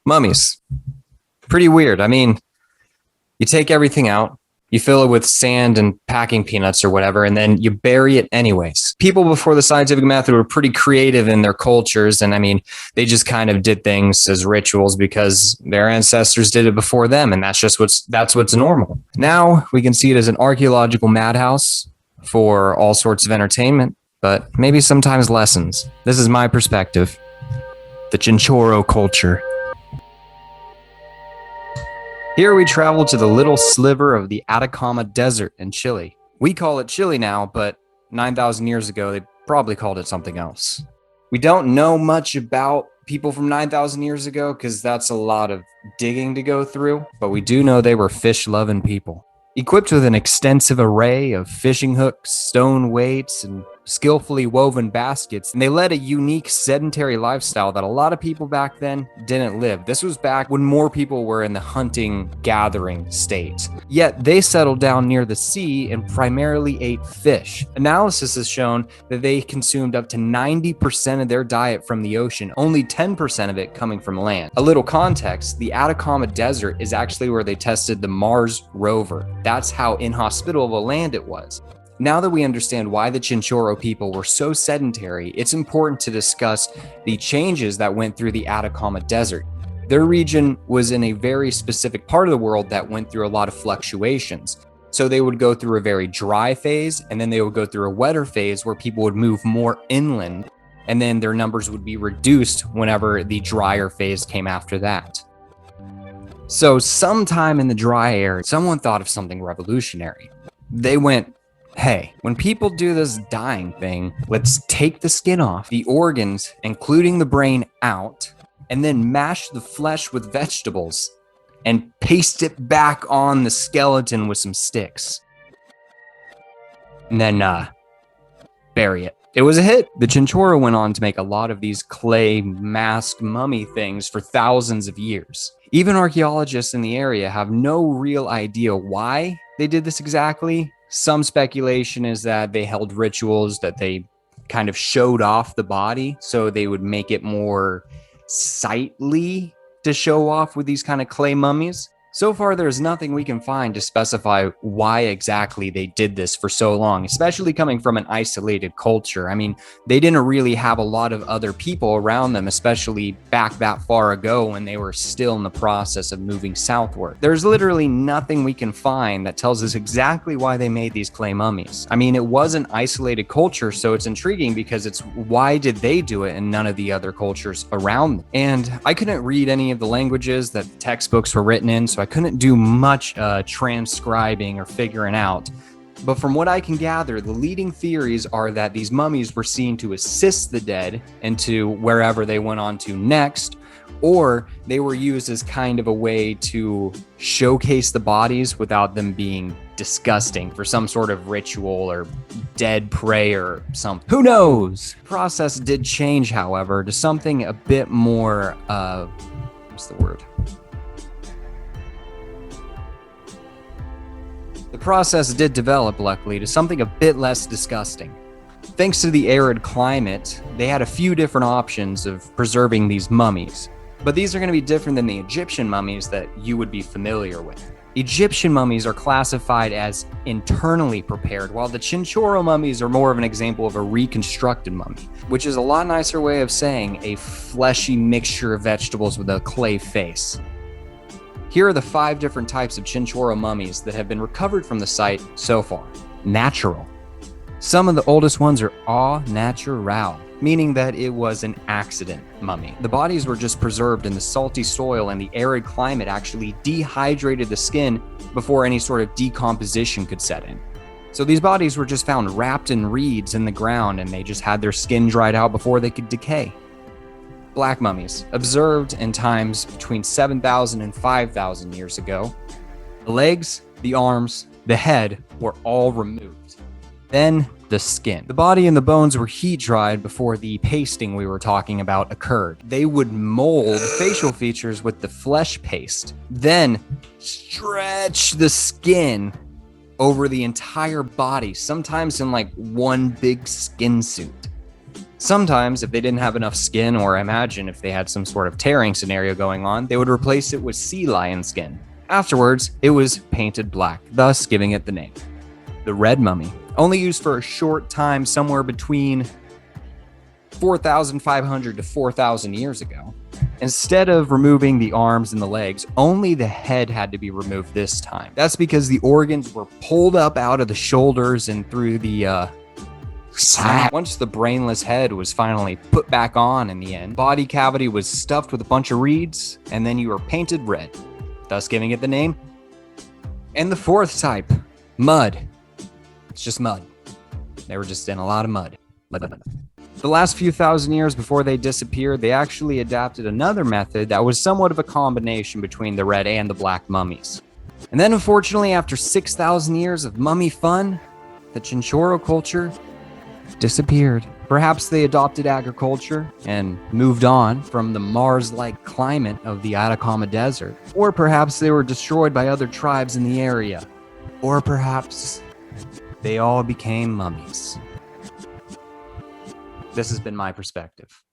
Mummies. Pretty weird. I mean, you take everything out, you fill it with sand and packing peanuts or whatever, and then you bury it anyways. People before the scientific method were pretty creative in their cultures, and I mean, they just kind of did things as rituals because their ancestors did it before them, and that's what's normal. Now we can see it as an archaeological madhouse for all sorts of entertainment, but maybe sometimes lessons. This is my perspective. The Chinchoro culture. Here we travel to the little sliver of the Atacama Desert in Chile. We call it Chile now, but 9,000 years ago, they probably called it something else. We don't know much about people from 9,000 years ago because that's a lot of digging to go through, but we do know they were fish-loving people. Equipped with an extensive array of fishing hooks, stone weights, and skillfully woven baskets, and they led a unique sedentary lifestyle that a lot of people back then didn't live. This was back when more people were in the hunting, gathering state. Yet they settled down near the sea and primarily ate fish. Analysis has shown that they consumed up to 90% of their diet from the ocean, only 10% of it coming from land. A little context, the Atacama Desert is actually where they tested the Mars rover. That's how inhospitable of a land it was. Now that we understand why the Chinchoro people were so sedentary, it's important to discuss the changes that went through the Atacama Desert. Their region was in a very specific part of the world that went through a lot of fluctuations. So they would go through a very dry phase, and then they would go through a wetter phase where people would move more inland, and then their numbers would be reduced whenever the drier phase came after that. So sometime in the dry air, someone thought of something revolutionary. They went, hey, when people do this dying thing, let's take the skin off, the organs, including the brain, out, and then mash the flesh with vegetables and paste it back on the skeleton with some sticks. And then bury it. It was a hit. The Chinchorro went on to make a lot of these clay mask mummy things for thousands of years. Even archaeologists in the area have no real idea why they did this exactly. Some speculation is that they held rituals, that they kind of showed off the body so they would make it more sightly to show off with these kind of clay mummies. So far, there's nothing we can find to specify why exactly they did this for so long, especially coming from an isolated culture. I mean, they didn't really have a lot of other people around them, especially back that far ago when they were still in the process of moving southward. There's literally nothing we can find that tells us exactly why they made these clay mummies. I mean, it was an isolated culture, so it's intriguing because it's why did they do it and none of the other cultures around them? And I couldn't read any of the languages that the textbooks were written in, so I couldn't do much transcribing or figuring out. But from what I can gather, the leading theories are that these mummies were seen to assist the dead into wherever they went on to next, or they were used as kind of a way to showcase the bodies without them being disgusting for some sort of ritual or dead prey or something. Who knows? The process did change, however, to something a bit more, what's the word? The process did develop, luckily, to something a bit less disgusting. Thanks to the arid climate, they had a few different options of preserving these mummies. But these are going to be different than the Egyptian mummies that you would be familiar with. Egyptian mummies are classified as internally prepared, while the Chinchoro mummies are more of an example of a reconstructed mummy, which is a lot nicer way of saying a fleshy mixture of vegetables with a clay face. Here are the 5 different types of Chinchoro mummies that have been recovered from the site so far. Natural. Some of the oldest ones are au naturel, meaning that it was an accident mummy. The bodies were just preserved in the salty soil, and the arid climate actually dehydrated the skin before any sort of decomposition could set in. So these bodies were just found wrapped in reeds in the ground, and they just had their skin dried out before they could decay. Black mummies, observed in times between 7,000 and 5,000 years ago. The legs, the arms, the head were all removed. Then the skin. The body and the bones were heat dried before the pasting we were talking about occurred. They would mold facial features with the flesh paste, then stretch the skin over the entire body, sometimes in like one big skin suit. Sometimes, if they didn't have enough skin, or imagine if they had some sort of tearing scenario going on, they would replace it with sea lion skin. Afterwards, it was painted black, thus giving it the name. The red mummy, only used for a short time somewhere between 4,500 to 4,000 years ago. Instead of removing the arms and the legs, only the head had to be removed this time. That's because the organs were pulled up out of the shoulders and through the once the brainless head was finally put back on in the end, body cavity was stuffed with a bunch of reeds, and then you were painted red, thus giving it the name. And the fourth type, mud. It's just mud. They were just in a lot of mud. The last few thousand years before they disappeared, they actually adapted another method that was somewhat of a combination between the red and the black mummies. And then unfortunately, after 6,000 years of mummy fun, the Chinchoro culture disappeared. Perhaps they adopted agriculture and moved on from the Mars-like climate of the Atacama Desert. Or perhaps they were destroyed by other tribes in the area. Or perhaps they all became mummies. This has been my perspective.